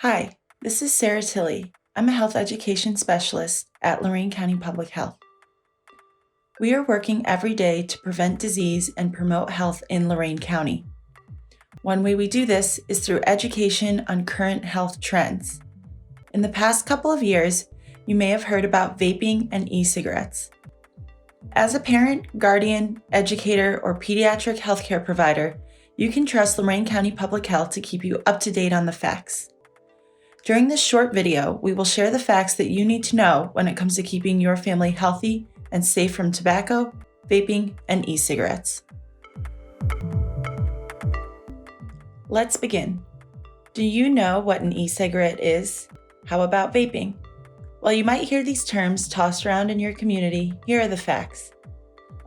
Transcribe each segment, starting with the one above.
Hi, this is Sarah Tilley. I'm a health education specialist at Lorain County Public Health. We are working every day to prevent disease and promote health in Lorain County. One way we do this is through education on current health trends. In the past couple of years, you may have heard about vaping and e-cigarettes. As a parent, guardian, educator, or pediatric healthcare provider, you can trust Lorain County Public Health to keep you up to date on the facts. During this short video, we will share the facts that you need to know when it comes to keeping your family healthy and safe from tobacco, vaping, and e-cigarettes. Let's begin. Do you know what an e-cigarette is? How about vaping? While you might hear these terms tossed around in your community, here are the facts.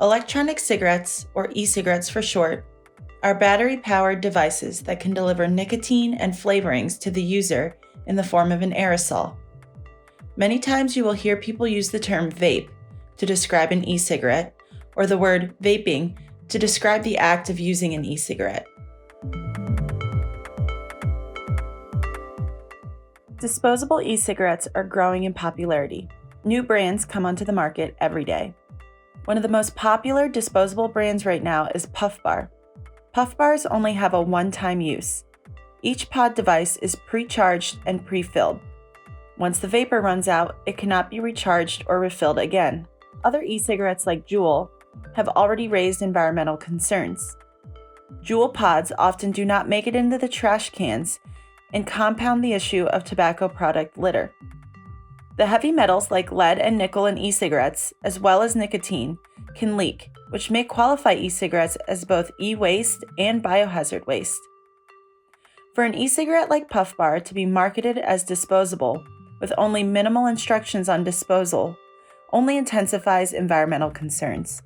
Electronic cigarettes, or e-cigarettes for short, are battery-powered devices that can deliver nicotine and flavorings to the user in the form of an aerosol. Many times you will hear people use the term vape to describe an e-cigarette, or the word vaping to describe the act of using an e-cigarette. Disposable e-cigarettes are growing in popularity. New brands come onto the market every day. One of the most popular disposable brands right now is Puff Bar. Puff Bars only have a one-time use. Each pod device is pre-charged and pre-filled. Once the vapor runs out, it cannot be recharged or refilled again. Other e-cigarettes like Juul have already raised environmental concerns. Juul pods often do not make it into the trash cans and compound the issue of tobacco product litter. The heavy metals like lead and nickel in e-cigarettes, as well as nicotine, can leak, which may qualify e-cigarettes as both e-waste and biohazard waste. For an e-cigarette like Puff Bar to be marketed as disposable, with only minimal instructions on disposal, only intensifies environmental concerns.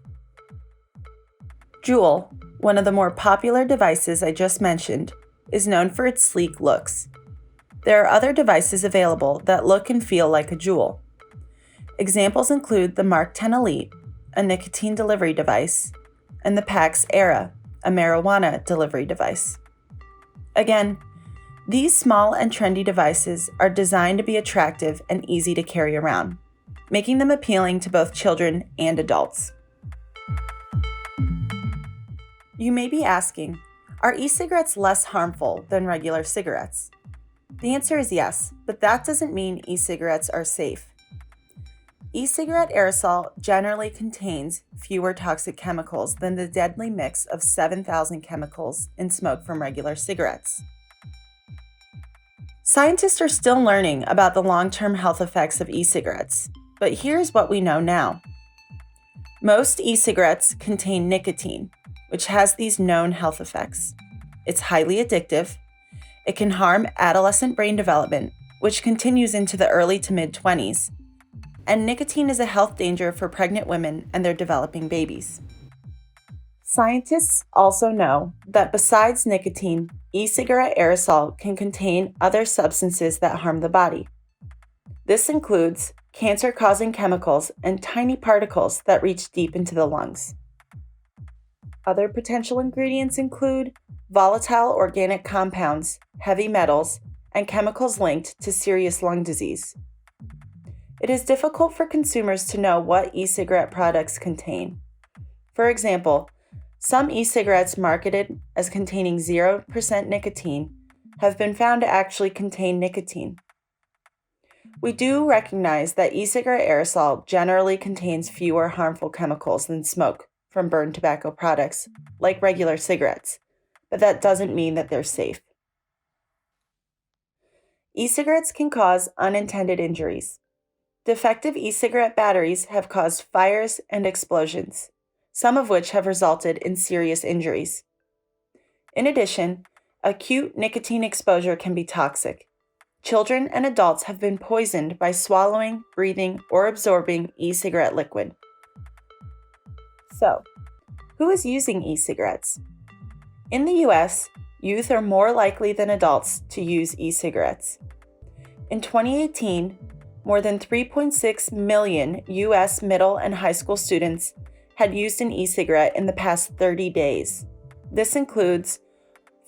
Juul, one of the more popular devices I just mentioned, is known for its sleek looks. There are other devices available that look and feel like a Juul. Examples include the Mark 10 Elite, a nicotine delivery device, and the Pax Era, a marijuana delivery device. Again, these small and trendy devices are designed to be attractive and easy to carry around, making them appealing to both children and adults. You may be asking, are e-cigarettes less harmful than regular cigarettes? The answer is yes, but that doesn't mean e-cigarettes are safe. E-cigarette aerosol generally contains fewer toxic chemicals than the deadly mix of 7,000 chemicals in smoke from regular cigarettes. Scientists are still learning about the long-term health effects of e-cigarettes, but here's what we know now. Most e-cigarettes contain nicotine, which has these known health effects. It's highly addictive. It can harm adolescent brain development, which continues into the early to mid-20s. And nicotine is a health danger for pregnant women and their developing babies. Scientists also know that besides nicotine, e-cigarette aerosol can contain other substances that harm the body. This includes cancer-causing chemicals and tiny particles that reach deep into the lungs. Other potential ingredients include volatile organic compounds, heavy metals, and chemicals linked to serious lung disease. It is difficult for consumers to know what e-cigarette products contain. For example, some e-cigarettes marketed as containing 0% nicotine have been found to actually contain nicotine. We do recognize that e-cigarette aerosol generally contains fewer harmful chemicals than smoke from burned tobacco products, like regular cigarettes, but that doesn't mean that they're safe. E-cigarettes can cause unintended injuries. Defective e-cigarette batteries have caused fires and explosions, some of which have resulted in serious injuries. In addition, acute nicotine exposure can be toxic. Children and adults have been poisoned by swallowing, breathing, or absorbing e-cigarette liquid. So, who is using e-cigarettes? In the US, youth are more likely than adults to use e-cigarettes. In 2018, more than 3.6 million U.S. middle and high school students had used an e-cigarette in the past 30 days. This includes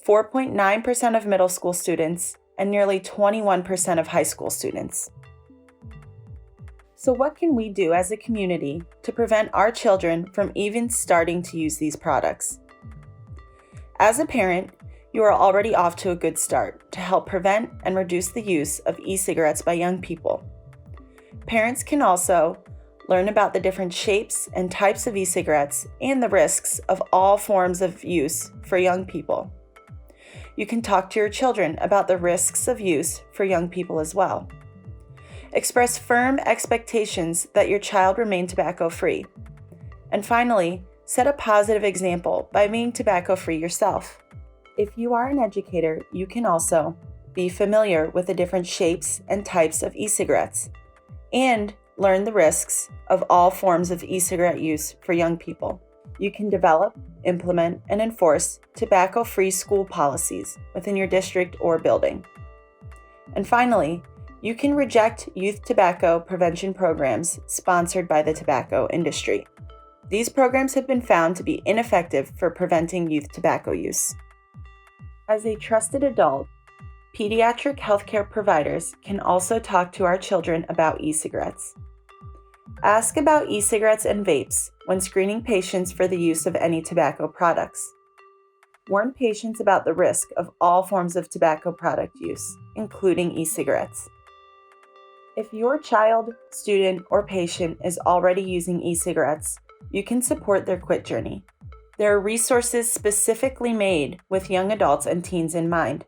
4.9% of middle school students and nearly 21% of high school students. So what can we do as a community to prevent our children from even starting to use these products? As a parent, you are already off to a good start to help prevent and reduce the use of e-cigarettes by young people. Parents can also learn about the different shapes and types of e-cigarettes and the risks of all forms of use for young people. You can talk to your children about the risks of use for young people as well. Express firm expectations that your child remain tobacco-free. And finally, set a positive example by being tobacco-free yourself. If you are an educator, you can also be familiar with the different shapes and types of e-cigarettes and learn the risks of all forms of e-cigarette use for young people. You can develop, implement, and enforce tobacco-free school policies within your district or building. And finally, you can reject youth tobacco prevention programs sponsored by the tobacco industry. These programs have been found to be ineffective for preventing youth tobacco use. As a trusted adult, pediatric healthcare providers can also talk to our children about e-cigarettes. Ask about e-cigarettes and vapes when screening patients for the use of any tobacco products. Warn patients about the risk of all forms of tobacco product use, including e-cigarettes. If your child, student, or patient is already using e-cigarettes, you can support their quit journey. There are resources specifically made with young adults and teens in mind.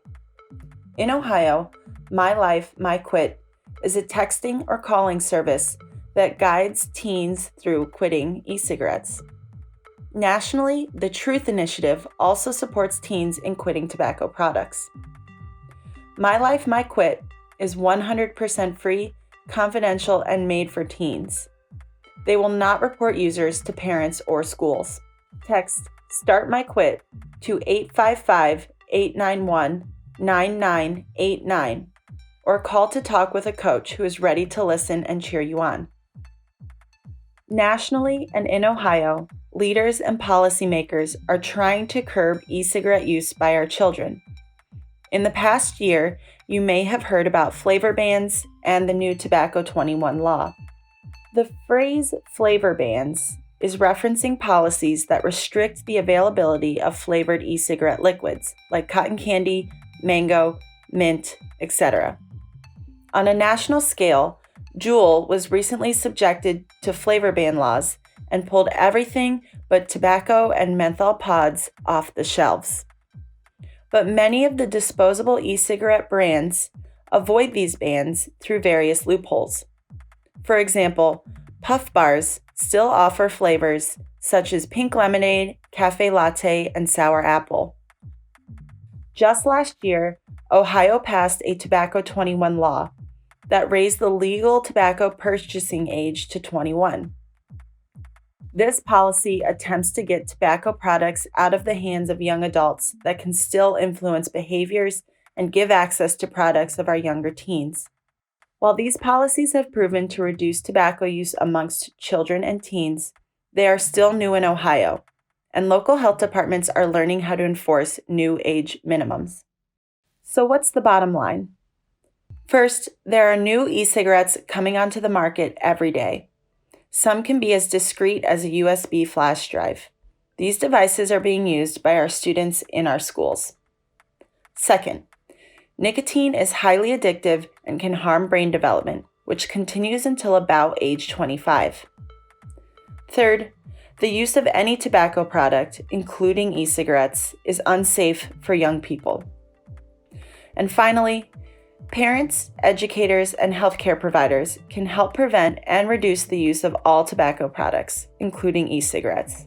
In Ohio, My Life, My Quit is a texting or calling service that guides teens through quitting e-cigarettes. Nationally, the Truth Initiative also supports teens in quitting tobacco products. My Life, My Quit is 100% free, confidential, and made for teens. They will not report users to parents or schools. Text Start My Quit to 855-891-9989 or call to talk with a coach who is ready to listen and cheer you on. Nationally and in Ohio, leaders and policymakers are trying to curb e-cigarette use by our children. In the past year, you may have heard about flavor bans and the new Tobacco 21 law. The phrase flavor bans is referencing policies that restrict the availability of flavored e-cigarette liquids like cotton candy, mango, mint, etc. On a national scale, Juul was recently subjected to flavor ban laws and pulled everything but tobacco and menthol pods off the shelves. But many of the disposable e-cigarette brands avoid these bans through various loopholes. For example, Puff Bars still offer flavors such as pink lemonade, cafe latte, and sour apple. Just last year, Ohio passed a Tobacco 21 law that raised the legal tobacco purchasing age to 21. This policy attempts to get tobacco products out of the hands of young adults that can still influence behaviors and give access to products of our younger teens. While these policies have proven to reduce tobacco use amongst children and teens, they are still new in Ohio, and local health departments are learning how to enforce new age minimums. So what's the bottom line? First, there are new e-cigarettes coming onto the market every day. Some can be as discreet as a USB flash drive. These devices are being used by our students in our schools. Second, nicotine is highly addictive and can harm brain development, which continues until about age 25. Third, the use of any tobacco product, including e-cigarettes, is unsafe for young people. And finally, parents, educators, and healthcare providers can help prevent and reduce the use of all tobacco products, including e-cigarettes.